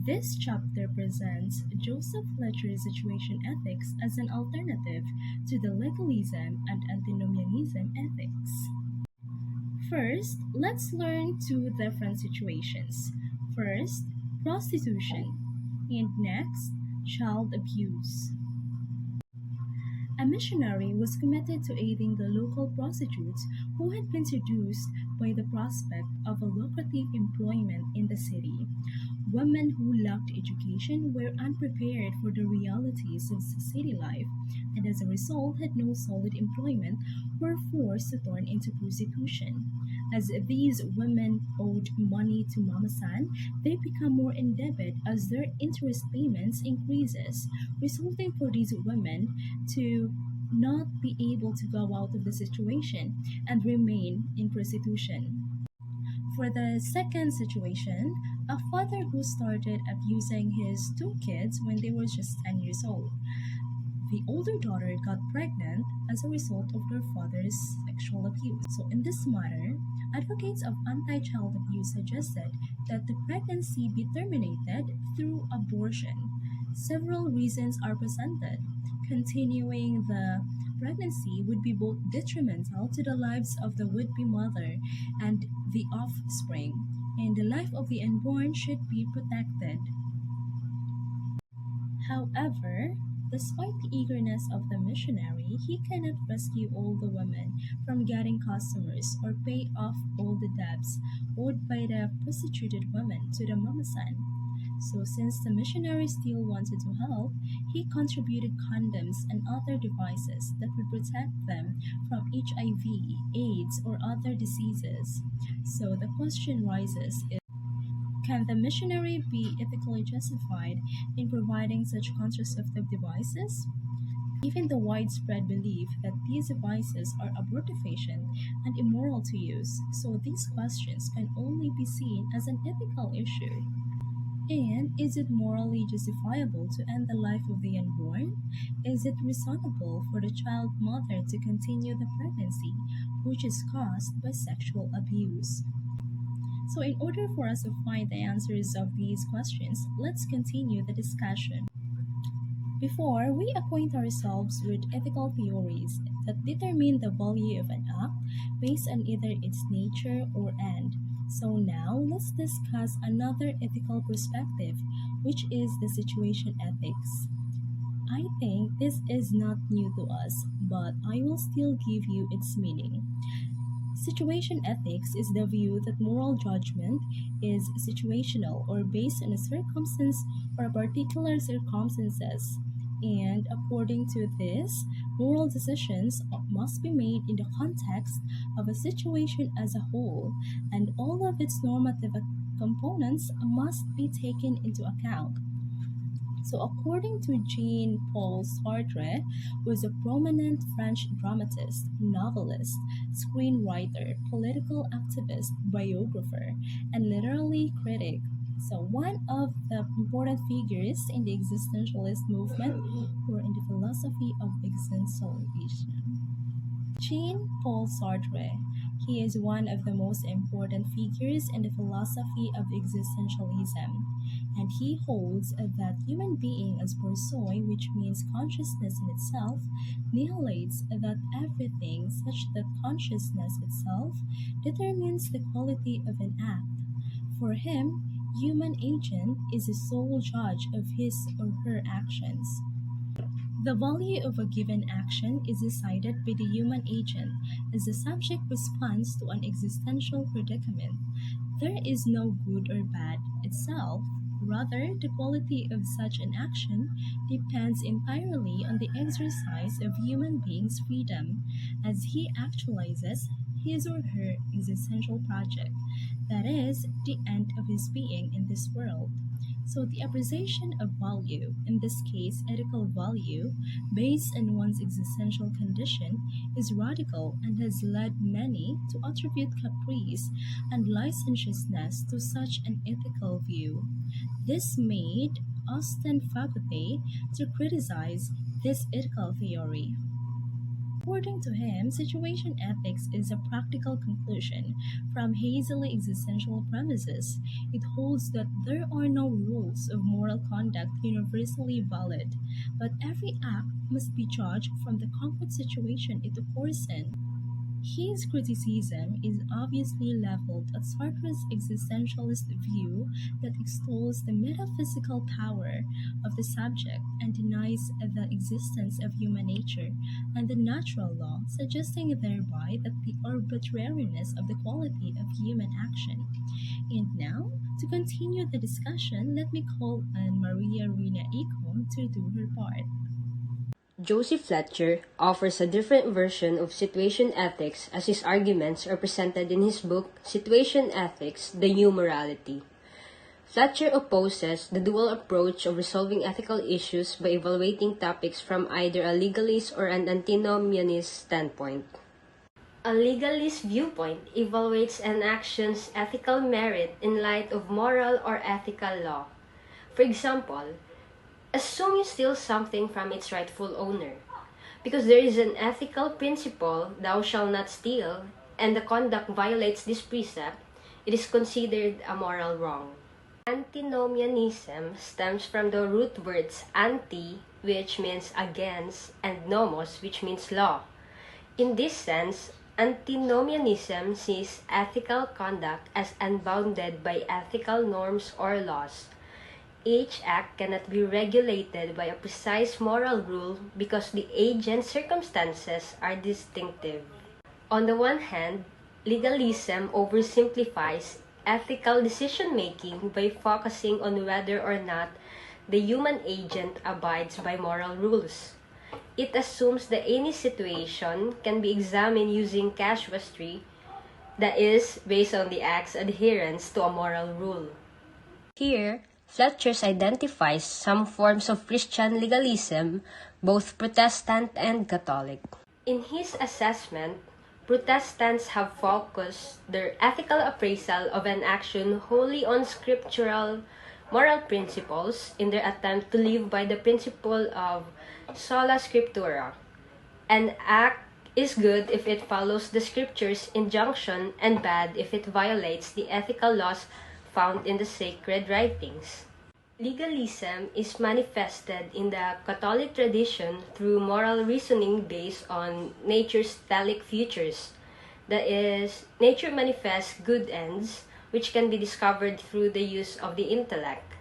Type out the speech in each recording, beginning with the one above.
This chapter presents Joseph Fletcher's situation ethics as an alternative to the legalism and antinomianism ethics. First, let's learn two different situations. First, prostitution, and next, child abuse. A missionary was committed to aiding the local prostitutes who had been seduced by the prospect of a lucrative employment in the city. Women who lacked education were unprepared for the realities of city life and as a result had no solid employment were forced to turn into prostitution. As these women owed money to Mama San, they become more indebted as their interest payments increases, resulting for these women to not be able to go out of the situation and remain in prostitution. For the second situation, a father who started abusing his two kids when they were just 10 years old. The older daughter got pregnant as a result of her father's sexual abuse. So, in this matter, advocates of anti child abuse suggested that the pregnancy be terminated through abortion. Several reasons are presented. Continuing the pregnancy would be both detrimental to the lives of the would be mother and the offspring, and the life of the unborn should be protected. However, despite the eagerness of the missionary, he cannot rescue all the women from getting customers or pay off all the debts owed by the prostituted women to the mamasan. So, since the missionary still wanted to help, he contributed condoms and other devices that would protect them from HIV, AIDS, or other diseases. So, the question rises, can the missionary be ethically justified in providing such contraceptive devices? Given the widespread belief that these devices are abortifacient and immoral to use, so these questions can only be seen as an ethical issue. And is it morally justifiable to end the life of the unborn? Is it reasonable for the child mother to continue the pregnancy, which is caused by sexual abuse? So, in order for us to find the answers of these questions, let's continue the discussion. Before we acquaint ourselves with ethical theories that determine the value of an act based on either its nature or end. So, now let's discuss another ethical perspective, which is the situation ethics. I think this is not new to us, but I will still give you its meaning. Situation ethics is the view that moral judgment is situational or based on a circumstance or particular circumstances. And according to this, moral decisions must be made in the context of a situation as a whole, and all of its normative components must be taken into account. So, according to Jean Paul Sartre, who is a prominent French dramatist, novelist, screenwriter, political activist, biographer, and literary critic, so one of the important figures in the existentialist movement or in the philosophy of existentialism. Jean-Paul Sartre. He is one of the most important figures in the philosophy of existentialism, and he holds that human being as persoi, which means consciousness in itself, annihilates that everything such that consciousness itself determines the quality of an act. For him, human agent is the sole judge of his or her actions. The value of a given action is decided by the human agent as the subject responds to an existential predicament. There is no good or bad itself. Rather, the quality of such an action depends entirely on the exercise of human being's freedom as he actualizes his or her existential project, that is, the end of his being in this world. So, the appreciation of value, in this case ethical value, based on one's existential condition, is radical and has led many to attribute caprice and licentiousness to such an ethical view. This made Austin Faculty to criticize this ethical theory. According to him, situation ethics is a practical conclusion from hazily existential premises. It holds that there are no rules of moral conduct universally valid, but every act must be judged from the concrete situation it occurs in. His criticism is obviously leveled at Sartre's existentialist view that extols the metaphysical power of the subject and denies the existence of human nature and the natural law, suggesting thereby that the arbitrariness of the quality of human action. And now, to continue the discussion, let me call on Maria Rina Icon to do her part. Joseph Fletcher offers a different version of situation ethics as his arguments are presented in his book Situation Ethics: The New Morality. Fletcher opposes the dual approach of resolving ethical issues by evaluating topics from either a legalist or an antinomianist standpoint. A legalist viewpoint evaluates an action's ethical merit in light of moral or ethical law. For example, assume you steal something from its rightful owner. Because there is an ethical principle, thou shalt not steal, and the conduct violates this precept, it is considered a moral wrong. Antinomianism stems from the root words anti, which means against, and nomos, which means law. In this sense, antinomianism sees ethical conduct as unbounded by ethical norms or laws. Each act cannot be regulated by a precise moral rule because the agent's circumstances are distinctive. On the one hand, legalism oversimplifies ethical decision-making by focusing on whether or not the human agent abides by moral rules. It assumes that any situation can be examined using casuistry, that is, based on the act's adherence to a moral rule. Here, Fletcher identifies some forms of Christian legalism, both Protestant and Catholic. In his assessment, Protestants have focused their ethical appraisal of an action wholly on scriptural moral principles in their attempt to live by the principle of sola scriptura. An act is good if it follows the scripture's injunction and bad if it violates the ethical laws found in the sacred writings. Legalism is manifested in the Catholic tradition through moral reasoning based on nature's telic features. That is, nature manifests good ends, which can be discovered through the use of the intellect.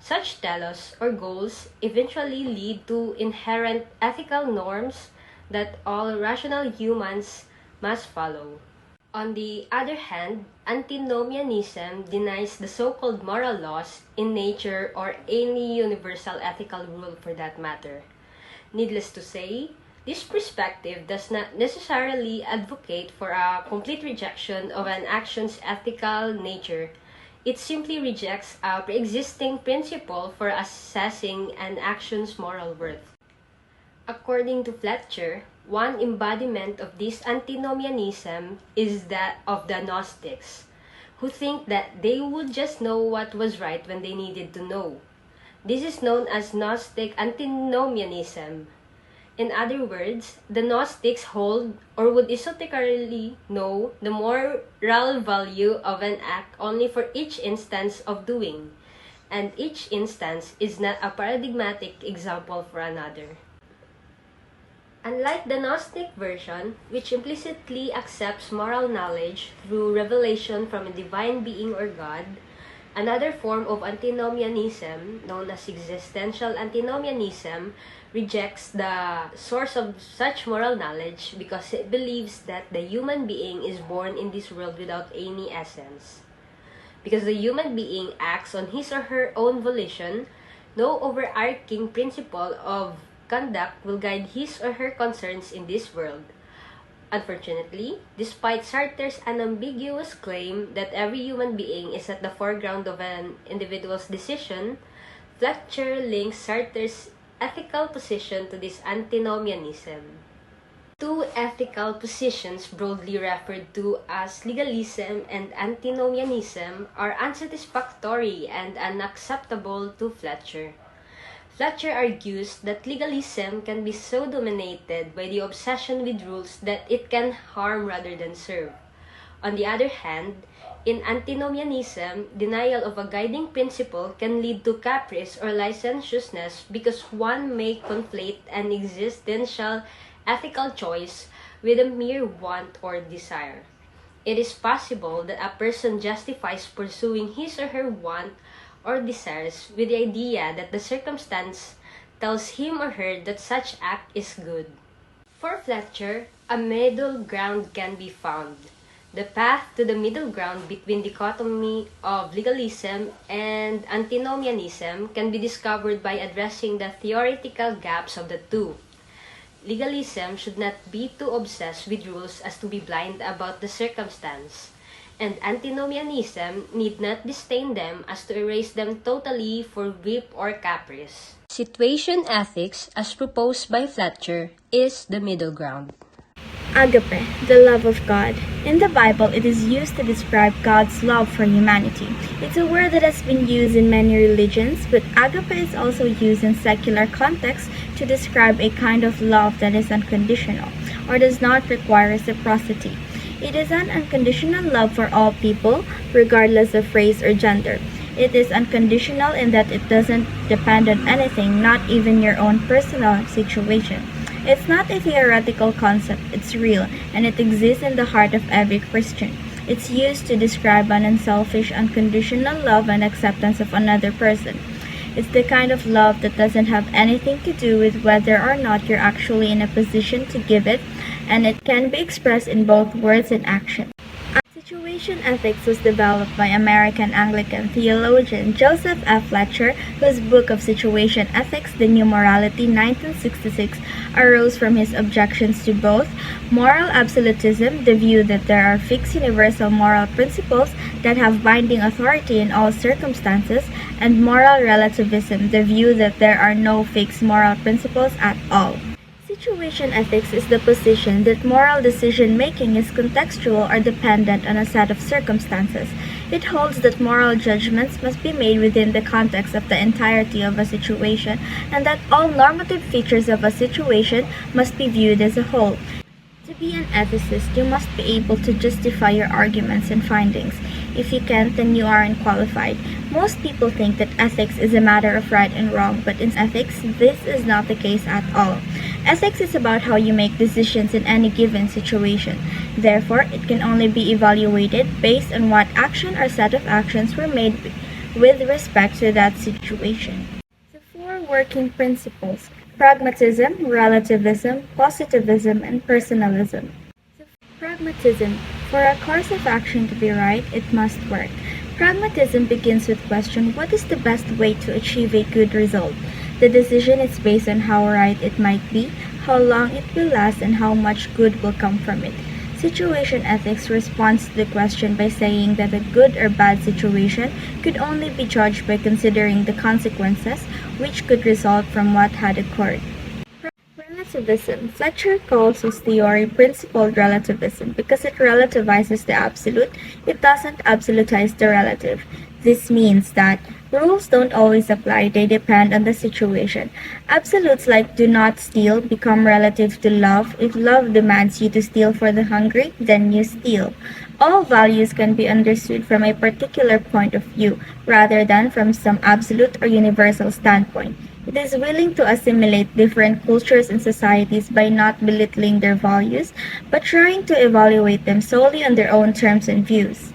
Such telos, or goals, eventually lead to inherent ethical norms that all rational humans must follow. On the other hand, antinomianism denies the so-called moral laws in nature or any universal ethical rule for that matter. Needless to say, this perspective does not necessarily advocate for a complete rejection of an action's ethical nature. It simply rejects a pre-existing principle for assessing an action's moral worth. According to Fletcher, one embodiment of this antinomianism is that of the Gnostics, who think that they would just know what was right when they needed to know. This is known as Gnostic antinomianism. In other words, the Gnostics hold or would esoterically know the moral value of an act only for each instance of doing, and each instance is not a paradigmatic example for another. Unlike the Gnostic version, which implicitly accepts moral knowledge through revelation from a divine being or God, another form of antinomianism, known as existential antinomianism, rejects the source of such moral knowledge because it believes that the human being is born in this world without any essence. Because the human being acts on his or her own volition, no overarching principle of conduct will guide his or her concerns in this world. Unfortunately, despite Sartre's unambiguous claim that every human being is at the foreground of an individual's decision, Fletcher links Sartre's ethical position to this antinomianism. Two ethical positions broadly referred to as legalism and antinomianism are unsatisfactory and unacceptable to Fletcher. Fletcher argues that legalism can be so dominated by the obsession with rules that it can harm rather than serve. On the other hand, in antinomianism, denial of a guiding principle can lead to caprice or licentiousness because one may conflate an existential ethical choice with a mere want or desire. It is possible that a person justifies pursuing his or her want or desires with the idea that the circumstance tells him or her that such act is good. For Fletcher, a middle ground can be found. The path to the middle ground between dichotomy of legalism and antinomianism can be discovered by addressing the theoretical gaps of the two. Legalism should not be too obsessed with rules as to be blind about the circumstance, and antinomianism need not disdain them as to erase them totally for whim or caprice. Situation ethics, as proposed by Fletcher, is the middle ground. Agape, the love of God. In the Bible, it is used to describe God's love for humanity. It's a word that has been used in many religions, but agape is also used in secular contexts to describe a kind of love that is unconditional or does not require reciprocity. It is an unconditional love for all people, regardless of race or gender. It is unconditional in that it doesn't depend on anything, not even your own personal situation. It's not a theoretical concept, it's real, and it exists in the heart of every Christian. It's used to describe an unselfish, unconditional love and acceptance of another person. It's the kind of love that doesn't have anything to do with whether or not you're actually in a position to give it, and it can be expressed in both words and action. Situation ethics was developed by American Anglican theologian Joseph F. Fletcher, whose book of Situation Ethics, The New Morality, 1966, arose from his objections to both moral absolutism, the view that there are fixed universal moral principles that have binding authority in all circumstances, and moral relativism, the view that there are no fixed moral principles at all. Situation ethics is the position that moral decision-making is contextual or dependent on a set of circumstances. It holds that moral judgments must be made within the context of the entirety of a situation, and that all normative features of a situation must be viewed as a whole. To be an ethicist, you must be able to justify your arguments and findings. If you can't, then you are unqualified. Most people think that ethics is a matter of right and wrong, but in ethics, this is not the case at all. Ethics is about how you make decisions in any given situation. Therefore, it can only be evaluated based on what action or set of actions were made with respect to that situation. The four working principles: pragmatism, relativism, positivism, and personalism. Pragmatism. For a course of action to be right, it must work. Pragmatism begins with question, what is the best way to achieve a good result? The decision is based on how right it might be, how long it will last, and how much good will come from it. Situation ethics responds to the question by saying that a good or bad situation could only be judged by considering the consequences which could result from what had occurred. Relativism. Fletcher calls his theory principled relativism because it relativizes the absolute. It doesn't absolutize the relative. This means that rules don't always apply, they depend on the situation. Absolutes like do not steal become relative to love. If love demands you to steal for the hungry, then you steal. All values can be understood from a particular point of view, rather than from some absolute or universal standpoint. It is willing to assimilate different cultures and societies by not belittling their values, but trying to evaluate them solely on their own terms and views.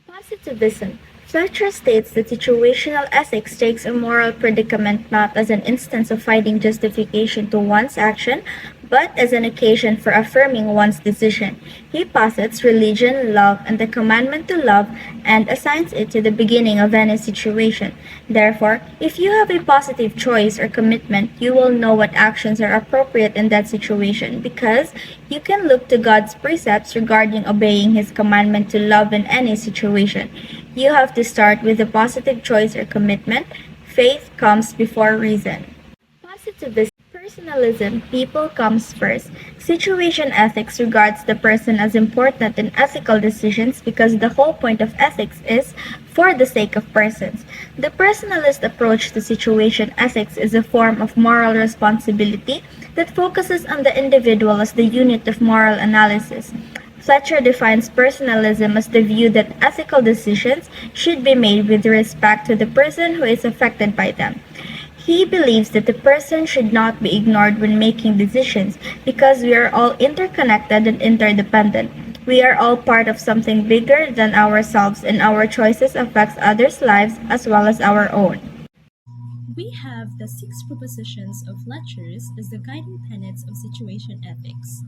Positivism. Fletcher states that situational ethics takes a moral predicament not as an instance of finding justification to one's action, but as an occasion for affirming one's decision. He posits religion, love, and the commandment to love, and assigns it to the beginning of any situation. Therefore, if you have a positive choice or commitment, you will know what actions are appropriate in that situation, because you can look to God's precepts regarding obeying His commandment to love in any situation. You have to start with a positive choice or commitment. Faith comes before reason. Positivism. Personalism, people comes first. Situation ethics regards the person as important in ethical decisions because the whole point of ethics is for the sake of persons. The personalist approach to situation ethics is a form of moral responsibility that focuses on the individual as the unit of moral analysis. Fletcher defines personalism as the view that ethical decisions should be made with respect to the person who is affected by them. He believes that the person should not be ignored when making decisions because we are all interconnected and interdependent. We are all part of something bigger than ourselves and our choices affect others' lives as well as our own. We have the six propositions of Fletcher's as the guiding tenets of situation ethics.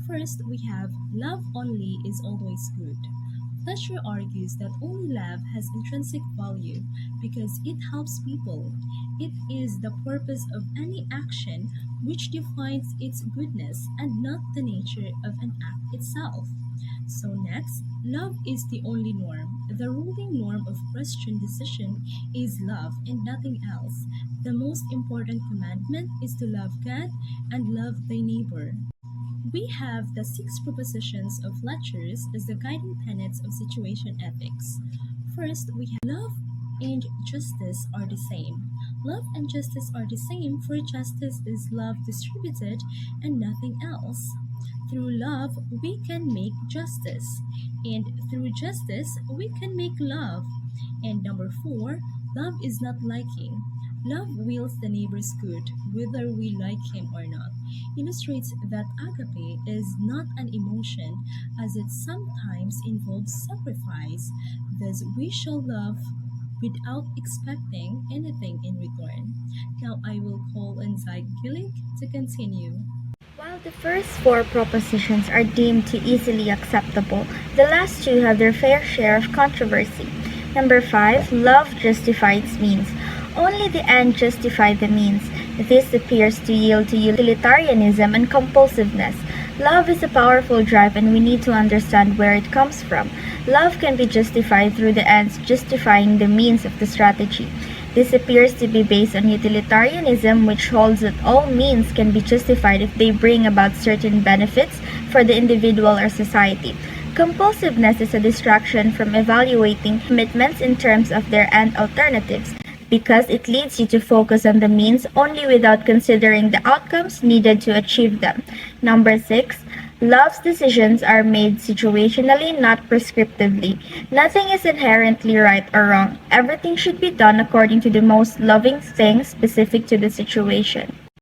First, we have love only is always good. Fletcher argues that only love has intrinsic value because it helps people. It is the purpose of any action which defines its goodness and not the nature of an act itself. So next, love is the only norm. The ruling norm of Christian decision is love and nothing else. The most important commandment is to love God and love thy neighbor. We have the six propositions of Fletcher's as the guiding tenets of situation ethics. First, we have love and justice are the same. Love and justice are the same, for justice is love distributed and nothing else. Through love, we can make justice, and through justice, we can make love. And number four, love is not liking. Love wills the neighbor's good, whether we like him or not. Illustrates that agape is not an emotion, as it sometimes involves sacrifice. Thus, we shall love without expecting anything in return. Now, I will call on Zach Gillick to continue. While the first four propositions are deemed to easily acceptable, the last two have their fair share of controversy. Number 5, love justifies means. Only the end justifies the means. This appears to yield to utilitarianism and compulsiveness. Love is a powerful drive and we need to understand where it comes from. Love can be justified through the ends justifying the means of the strategy. This appears to be based on utilitarianism, which holds that all means can be justified if they bring about certain benefits for the individual or society. Compulsiveness is a distraction from evaluating commitments in terms of their end alternatives, because it leads you to focus on the means only without considering the outcomes needed to achieve them. Number 6, love's decisions are made situationally, not prescriptively. Nothing is inherently right or wrong. Everything should be done according to the most loving thing specific to the situation.